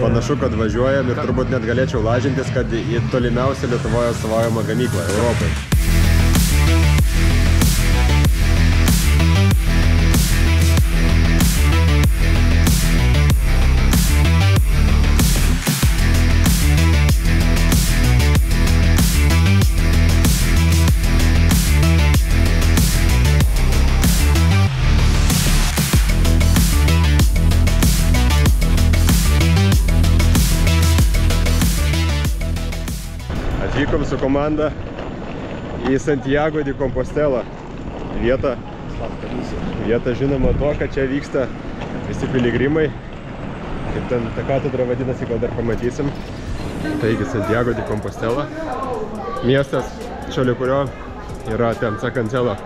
Panašu, kad važiuojam ir turbūt net galėčiau lažintis, kad į tolimiausią Lietuvoje atstovaujamą gamyklą Europai. Atvykom su komanda į Santiago de Compostela vietą. Vieta žinoma to, kad čia vyksta visi piligrimai. Kaip ten ta katedra vadinasi, gal dar pamatysim. Taigi Santiago de Compostela. Miestas, šalia kurio yra ten Cancelo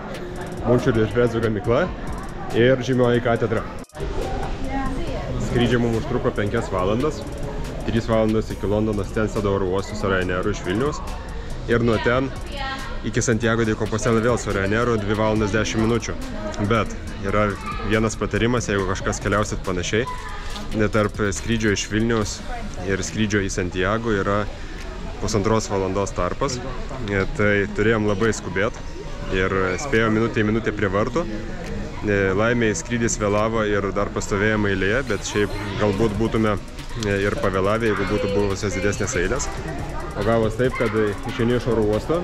Munčių ir Žvezų gamykla ir žymioji katedra. Skrydžiai mums užtruko 5 valandas. 3 valandos iki Londono Stansted oro uosto su Ryanairu iš Vilniaus ir nuo ten iki Santiago de Compostela vėl su Ryanairu 2 valandas 10 minučių. Bet yra vienas patarimas, jeigu kažkas keliausit panašiai, tarp skrydžio iš Vilniaus ir skrydžio į Santiago yra 1,5 valandos tarpas. Tai turėjom labai skubėt ir spėjom minutę prie vartų. Laimei skrydis vėlavo ir dar pastovėjome eilėje, bet šiaip galbūt būtume ir pavėlavę, jeigu būtų buvusios didesnės eilės. O gavos taip, kad išeini iš oro uosto,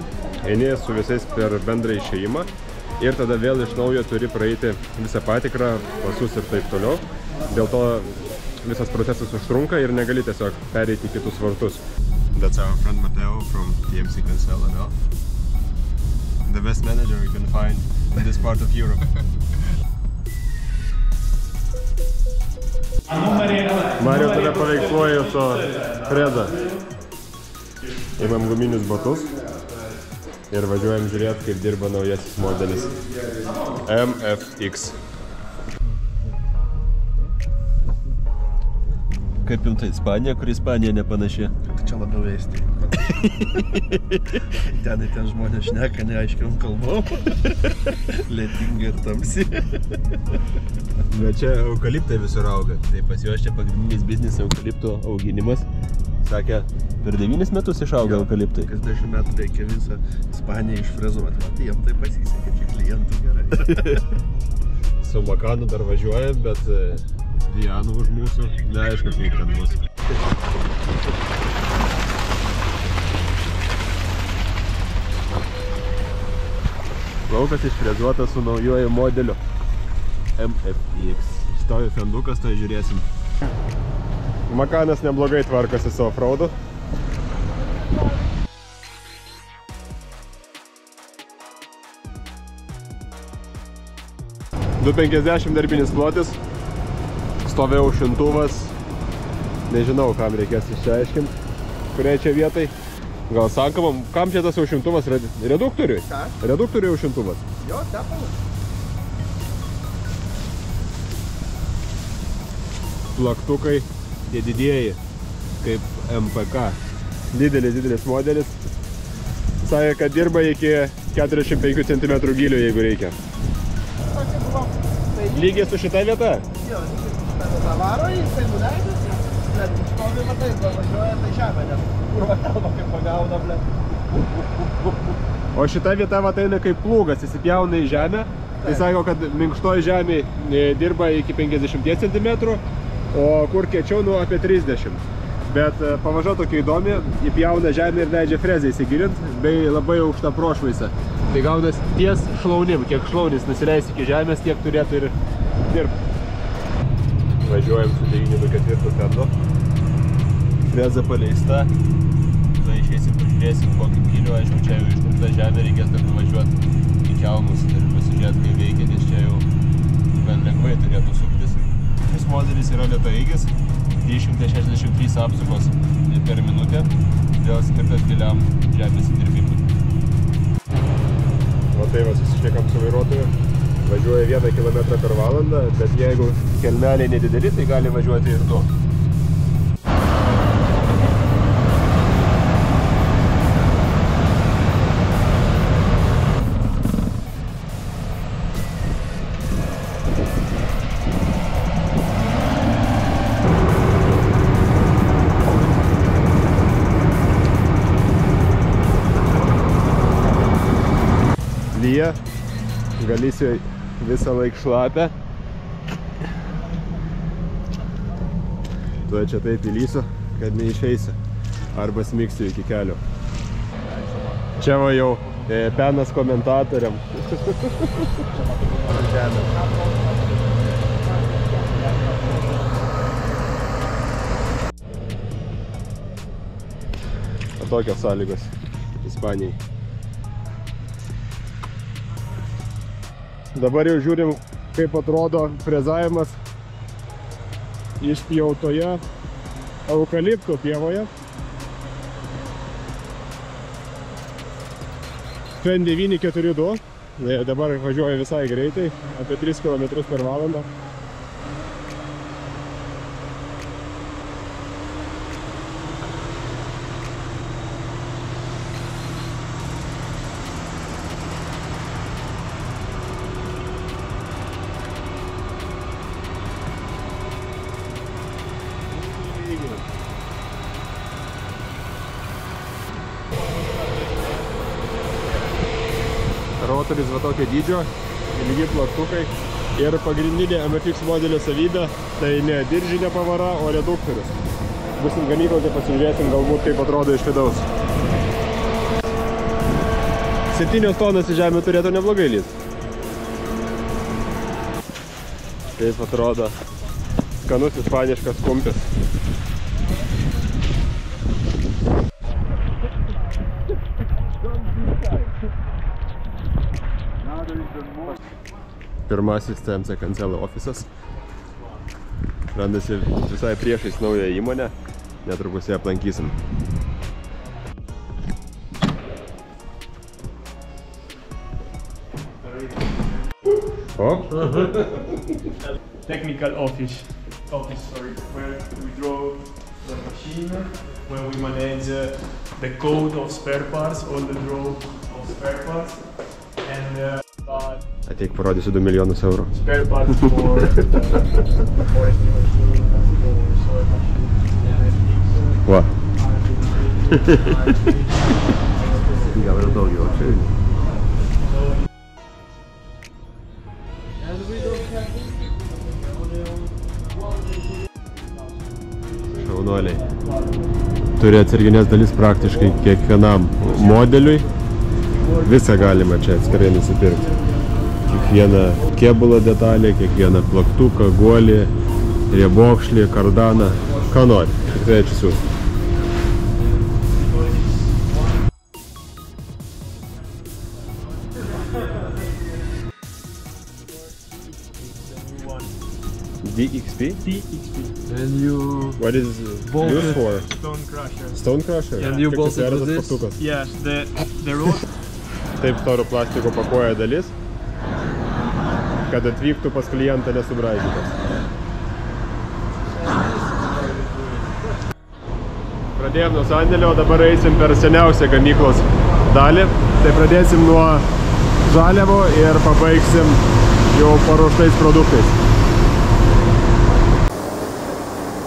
eini su visais per bendrą išėjimą ir tada vėl iš naujo turi praeiti visą patikrą, pasus ir taip toliau. Dėl to visas procesas užtrunka ir negali tiesiog pereiti į kitus vartus. That's our friend Mateo from TMC Cancelo now. The best manager we can find in this part of Europe. Mario tave paveiksluoja su Freda. Imam guminius batus ir važiuojam žiūrėti, kaip dirba naujasis modelis MFX. Kaip jums tai Ispanija, kur Ispanija nepanaši? Čia labiau Estija. Ten žmonės šneka neaiškiom kalbom. Lietinga ir tamsi. Bet čia eukaliptai visur auga. Tai pas juos čia pagrindinis biznis eukalipto auginimas. Sakė, per 9 metus išauga eukaliptai. Kas 10 metų reikia visą Ispaniją išfrezuoti. Tai jam tai pasisekė, čia klientų gerai. Su Makanu dar važiuojam, bet Diana už mūsų neaišku, kaip ten bus. Laukas išfrezuotas su naujuoju modeliu MFX. Stovi fendukas, tai žiūrėsim. Makanas neblogai tvarkosi su offroadu. $250 darbinis plotis. Stovi aušintuvas. Nežinau, kam reikės išsiaiškinti, kuriai čia vietai. Gal sakom, kam čia tas aušintuvas? Reduktoriui? Ką? Reduktoriui aušintuvas. Jo, tepalas. Plaktukai, tie didieji, kaip MPK. Didelis modelis. Sakė, kad dirba iki 45 cm gylio, jeigu reikia. Lygiai su šita vieta? Jo, lygiai su šita vieta varo, jisai nuleidžiasi, bet stovi matai, važiuoja tai žemė, nes kurva kalba kaip pagauna, ble. O šita vieta ateina kaip plūgas, įsipjauna į žemę. Tai sako, kad minkštoji žemė dirba iki 50 cm, o kur kiečiau apie 30. Bet pavaža tokia įdomi, įpjauna žemę ir leidžia frezę įsigilinti, bei labai aukšta prošvaisa. Tai gaunas ties šlaunim, kiek šlaunis nusileis iki žemės, tiek turėtų ir dirbti. Važiuojam su 924 fendu. Freza paleista. Tada išeisim, pažiūrėsim, kokį gylio, aišku, čia jau ištrukta žemė, reikės dar nuvažiuoti į kelmus ir pasižiūrėti, kaip veikia, nes čia jau gan lengvai turėtų suktis. Šis modelis yra lėtaeigis, 363 apsukos per minutę, dėl skirtas giliam žemės įdirbimui. O tai va, susišnekam su vairuotoju, važiuoja 1 km per valandą, bet jeigu kelmeliai nedideli, tai gali važiuoti ir 2. Galisijoje visą laiką šlapia. Tuo čia taip įlysiu, kad neišeisiu. Arba smigsiu iki kelio. Čia va jau penas komentatoriam. Tokios sąlygos Ispanijai. Dabar jau žiūrim, kaip atrodo frezavimas išpjautoje eukaliptų pievoje. Fen 942, dabar važiuoja visai greitai, apie 3 km per valandą. Rotoris va tokio dydžio, ilgi plaktukai ir pagrindinė MFX modelio savybė tai ne diržinė pavara, o reduktorius. Busim gamyklą, tai pasižiūrėsim galbūt kaip atrodo iš vidaus. 7 tonas į žemę turėtų neblogai lyst. Kaip atrodo skanus ispaniškas kumpis. Pirmasis CMC Cancel ofisas. Randasi visai priešais naują įmonę. Netrukus ją aplankysim. O? Technical office, where we draw the machine, where we manage the code of spare parts, all the draw of spare parts, and Ateik, parodysiu 2 milijonus eurų. Spare parts for forestry machine, for soil machine. Va. Gal ir daugiau čia. Šaunuoliai. Turi atsarginės dalis praktiškai kiekvienam modeliui. Visą galima čia atskirai nusipirkti. Kiekvieną kėbulo detalę, kiekvieną plaktuką, guolį, riebokšlį, kardaną, ką nori. Tikrai atsisiųsti. DXP? DXP. And you What is it used for? Stone crusher. Stone crusher? And you Kaip bolted čia with tas this? plaktukas? Yes, the road. Taip storų plastiko pakuoja dalis, kad atvyktų pas klientą nesubraižytas. Pradėjom nuo sandėlio, dabar eisim per seniausią gamyklos dalį. Tai pradėsim nuo žaliavų ir pabaigsim jau paruoštais produktais.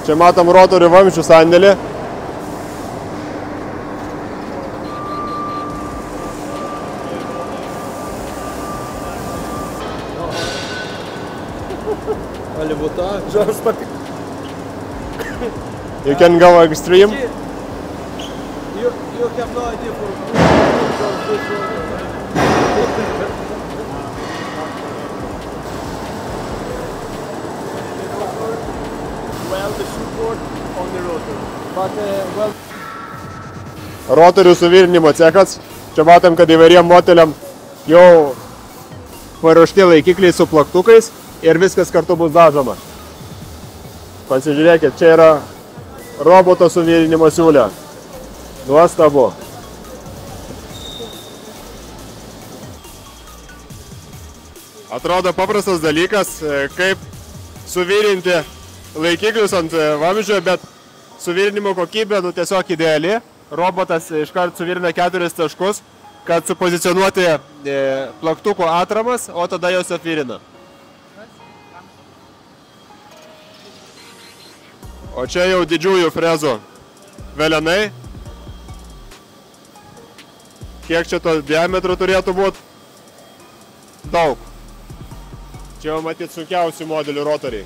Čia matom rotorių vamzdžių sandėlį. Just You can go extreme. you have no idea for well the support on the rotor, but well. Rotorių suvirinimo cechas. Čia matom, kad įvairiem modeliam jau paruošti laikikliai su plaktukais ir viskas kartu bus dažoma. Pasižiūrėkit, čia yra roboto suvirinimo siūlė. Nuostabu. Atrodo paprastas dalykas, kaip suvirinti laikiklius ant vamzdžio, bet suvirinimo kokybė tiesiog ideali. Robotas iškart suvirina 4 taškus, kad supozicionuoti plaktuko atramas, o tada jos apvirina. O čia jau didžiųjų frezų velenai. Kiek čia to diametro turėtų būti? Daug. Čia jau matyti sunkiausių modelių rotoriai.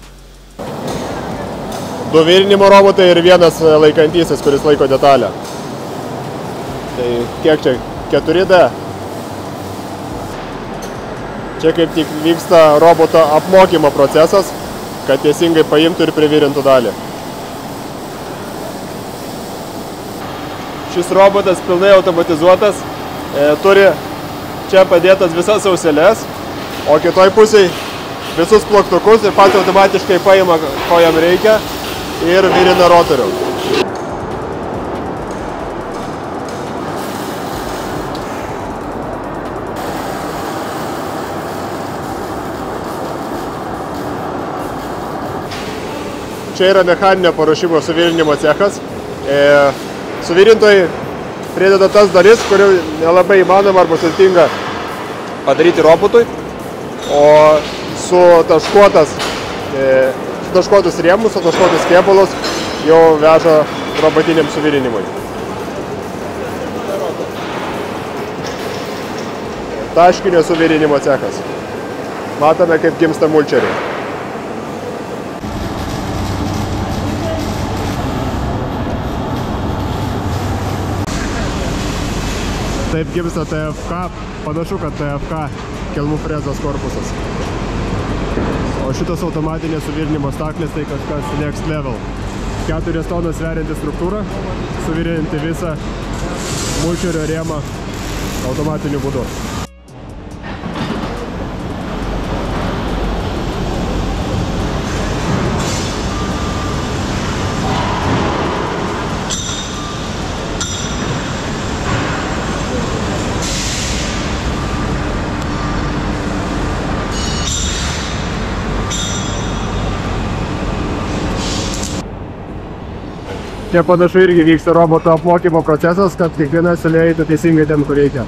2 virinimo robotai ir vienas laikantysis, kuris laiko detalę. Tai kiek čia? 4D. Čia kaip tik vyksta roboto apmokymo procesas, kad teisingai paimtų ir privirintų dalį. Šis robotas pilnai automatizuotas, turi čia padėtas visas auseles, o kitoj pusėj visus plaktukus ir pats automatiškai paima, ko jam reikia ir virina rotorių. Čia yra mechaninio paruošimo suvirinimo cechas. Suvirintojai prideda tas dalis, kurių nelabai įmanoma arba sudėtinga padaryti robotui, o sutaškuotus rėmus, sutaškuotus kėbulus jau veža robotiniam suvirinimui. Taškinio suvirinimo cechas. Matome, kaip gimsta mulčeriai. Taip gimsta TFK, panašu, kad TFK kelmų frezos korpusas. O šitas automatinės suvirinimo staklis tai kažkas next level. 4 tonas sverianti struktūra, suvirinti visą mulčerio rėmą automatiniu būdu. Čia panašu irgi vyksta roboto apmokymo procesas, kad kiekviena siūlė eitų teisingai ten, kur reikia.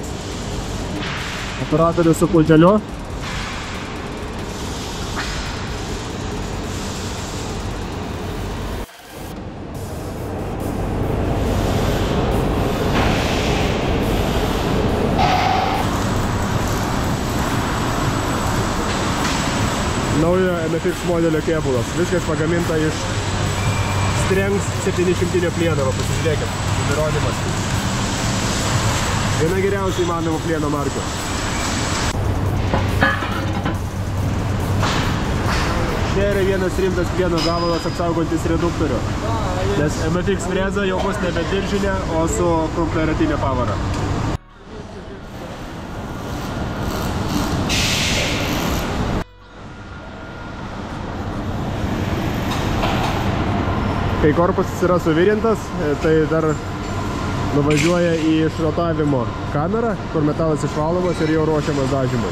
Operatorius su pulteliu. Naujo MFX modelio kėbulas. Viskas pagaminta iš Strengs 700 plieno, pasižiūrėkit, įrodymas. Viena geriausiai įmanomų plieno markių. Čia yra vienas rimtas plieno gabalas apsaugantis reduktorių, nes MFX freza jau bus nebe diržinė, o su krumpliaratinė pavara. Kai korpusas yra suvirintas, tai dar nuvažiuoja į išrotavimo kamerą, kur metalas išvalomas ir jau ruošiamas dažymui.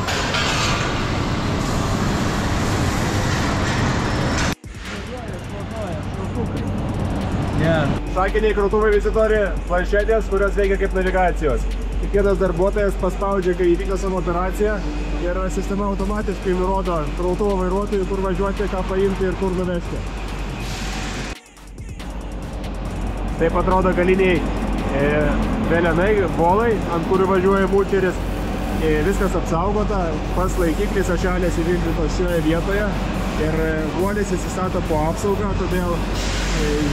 Šakiniai krautuvai visi turi planšetės, kurios veikia kaip navigacijos. Kiekvienas darbuotojas paspaudžia, kai įvykdo savo operaciją ir sistema automatiškai nurodo krautuvo vairuotojui, kur važiuoti, ką paimti ir kur nuvežti. Taip atrodo galiniai velenai, volai, ant kurių važiuoja mulčeris. Viskas apsaugota, pas laikiklis ašelės įvykdytos šioje vietoje ir volis įsistato po apsaugą, todėl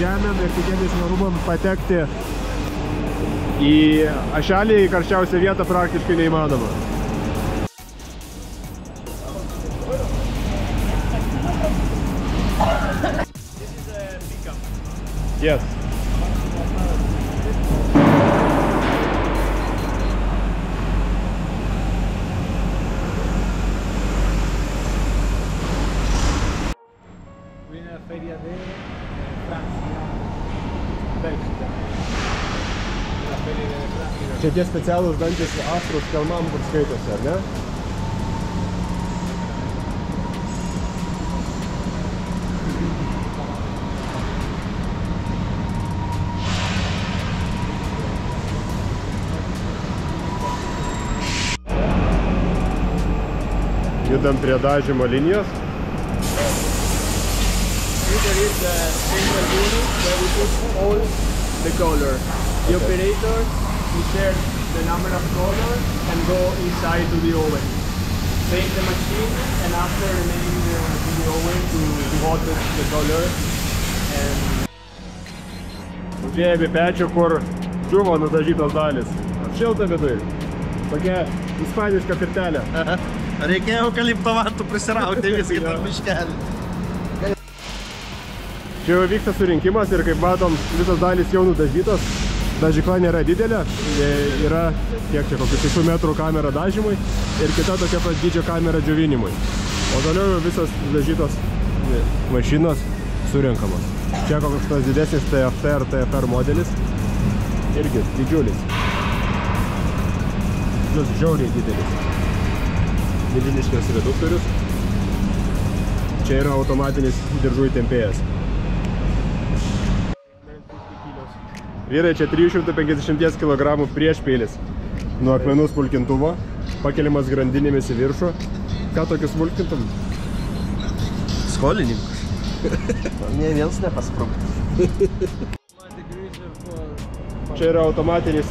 žemėm ir kitiems nerumam patekti į ašelį į karščiausią vietą praktiškai neįmanoma. Yes. Feria de Francia, Bélgica. La feria de Francia. Čia tie specialūs dantis aštrus kelmam, kur skaitosi, ar ne? Judam prie dažymo linijos. There is a central unit where we put all the color. The operator inserts the number of colors and go inside to the oven. paint the machine, and after remaining in the oven to hot the color. Užėjai be pečio, kur džiuvo nudažytos dalis. Šilta vidui. Tokia ispaniška pirtelė. Reikėjo eukalipto vantų prisirauti viską per miškelį. Čia jau vyksta surinkimas ir kaip matom, visos dalys jau nudažytos. Dažykla nėra didelė, yra kiek čia kokių 6 metrų kamera dažymui ir kita tokia pat dydžio kamera džiovinimui. O toliau visos dažytos mašinos surinkamos. Čia koks tas didesnis TFT ar TFR modelis, irgi didžiulis. Plius žiauriai didelis. Milžiniškas reduktorius. Čia yra automatinis diržų įtempėjas. Vyrai, čia 350 kg priešpeilis nuo akmenų smulkintuvo, pakeliamas grandinėmis į viršų. Ką tokį smulkintum? Skolininkas. Nė vienas nepasprūktas. Čia yra automatinis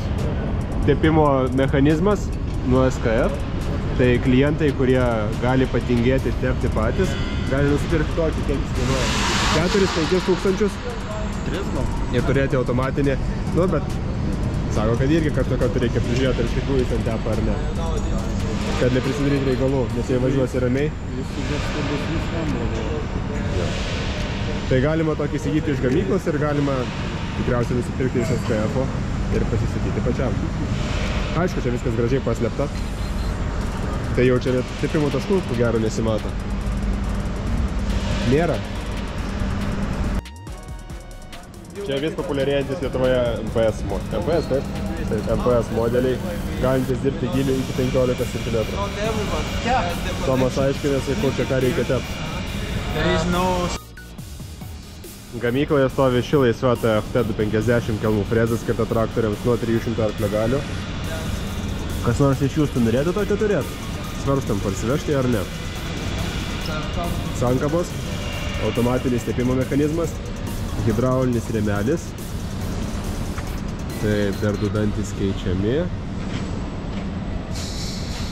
tepimo mechanizmas nuo SKF. Tai klientai, kurie gali patingėti tepti patys, gali nusipirkti tokį, kiek jis kainuoja. 4-5 tūkstančius. Ir turėti automatinį, nu, bet sako, kad irgi kartu reikia prižiūrėti, ar iš tikrųjų jis ant tepa ar ne. Kad neprisidaryti reikalų, nes jie važiuosi ramiai. Tai galima tokį įsigyti iš gamyklos ir galima tikriausiai nusipirkti iš SKF-o ir pasistatyti pačiam. Aišku, čia viskas gražiai paslėpta. Tai jau čia tepimo taškų, ko gero, nesimato. Nėra. Čia vis populiarėjantis Lietuvoje MPS modeliai. MPS, taip? Taip, MPS modeliai, galintis dirbti gilių iki 15 cm. Tomas aiškinasi, kur čia ką reikia tepti. Gamykloje stovi ši laisva TFT 250 kelmų frezė skirta traktoriams nuo 300 arklio galių. Kas nors iš jūsų norėtų tokią turėti? Svarstam, parsivežti ar ne. Sankabos, automatinis tepimo mechanizmas, hidraulinis rėmelis, tai dar du dantys keičiami,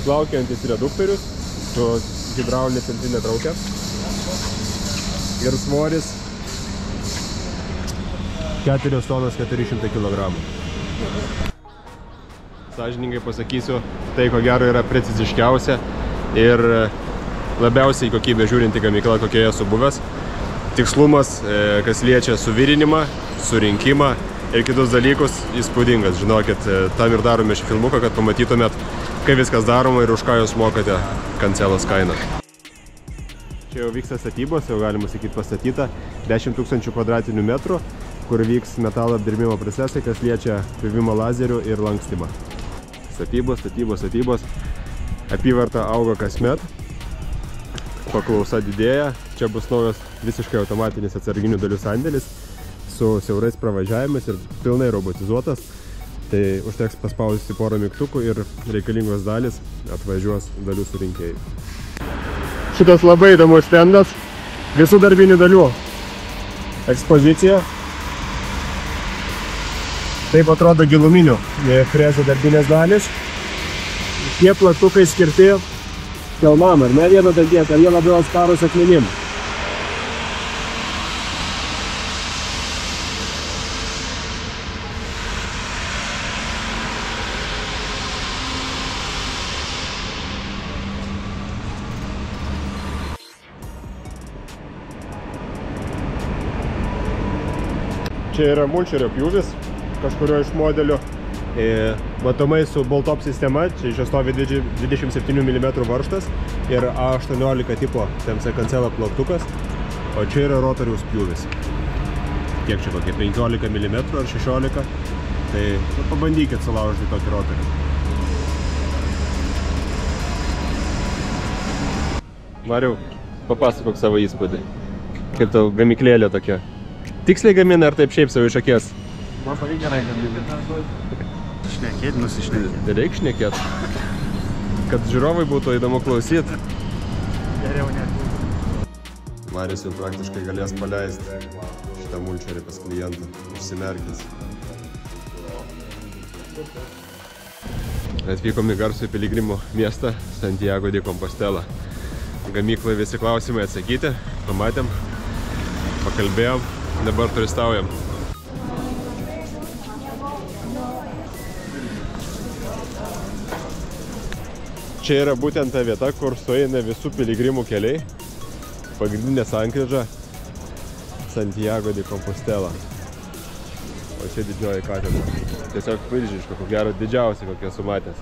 plaukiantis reduktorius su hidraulinė centrinė traukia ir svoris 4 tonas 400 kg. Sąžiningai pasakysiu, tai ko gero yra preciziškiausia ir labiausiai kokybę žiūrinti gamykla, kokie esu buvęs. Tikslumas, kas liečia suvirinimą, surinkimą ir kitus dalykus, įspūdingas. Žinokit, tam ir darome šį filmuką, kad pamatytumėt, kaip viskas daroma ir už ką jūs mokate kancelos kainą. Čia jau vyksta statybos, jau galima sakyti pastatyta 10 000 kvadratinių metrų, kur vyks metalo apdirbimo procesai, kas liečia pjovimo lazerių ir lankstymą. Statybos, statybos, statybos. Apyvarta auga kasmet. Paklausa didėja. Čia bus naujas visiškai automatinis atsarginių dalių sandėlis su siaurais pravažiavimais ir pilnai robotizuotas. Tai užteks paspausti porą mygtukų ir reikalingos dalis atvažiuos dalių surinkėjai. Šitas labai įdomus stendas visų darbinių dalių. Ekspozicija. Taip atrodo giluminių frezų darbinės dalis. Tie plaktukai skirti kelmam, ar ne vieno danties, ar jie labiau atsparūs akmenim. Čia yra mulčerio pjūvis kažkurio iš modelių. Matomai su bolt-top sistema, čia iš stovi 27 mm varžtas ir A18 tipo TMC kancelo plaktukas, o čia yra rotoriaus pjūvis. Kiek čia kokie 15 mm ar 16, tai pabandykit sulaužyti tokį rotorių. Mariau, papasakok savo įspūdį. Kaip tau gamyklėlė tokia? Tiksliai gamina ar taip šiaip savo iš akies? Labai gerai gamina. Šnekėt, nusišnekėt. Reik šnekėt. Kad žiūrovai būtų įdomu klausyti. Geriau net. Marius jau praktiškai galės paleisti šitą mulčerį pas klientą, užsimerkęs. Atvykom į garsų piligrimų miestą Santiago de Compostela. Gamyklai visi klausimai atsakyti, pamatėm, pakalbėjom, dabar turistaujam. Čia yra būtent ta vieta, kur sueina visų piligrimų keliai. Pagrindinė sankryža Santiago de Compostela. O čia didžioji katedra. Tiesiog milžiniška, ko gero didžiausia, kokia esu matęs.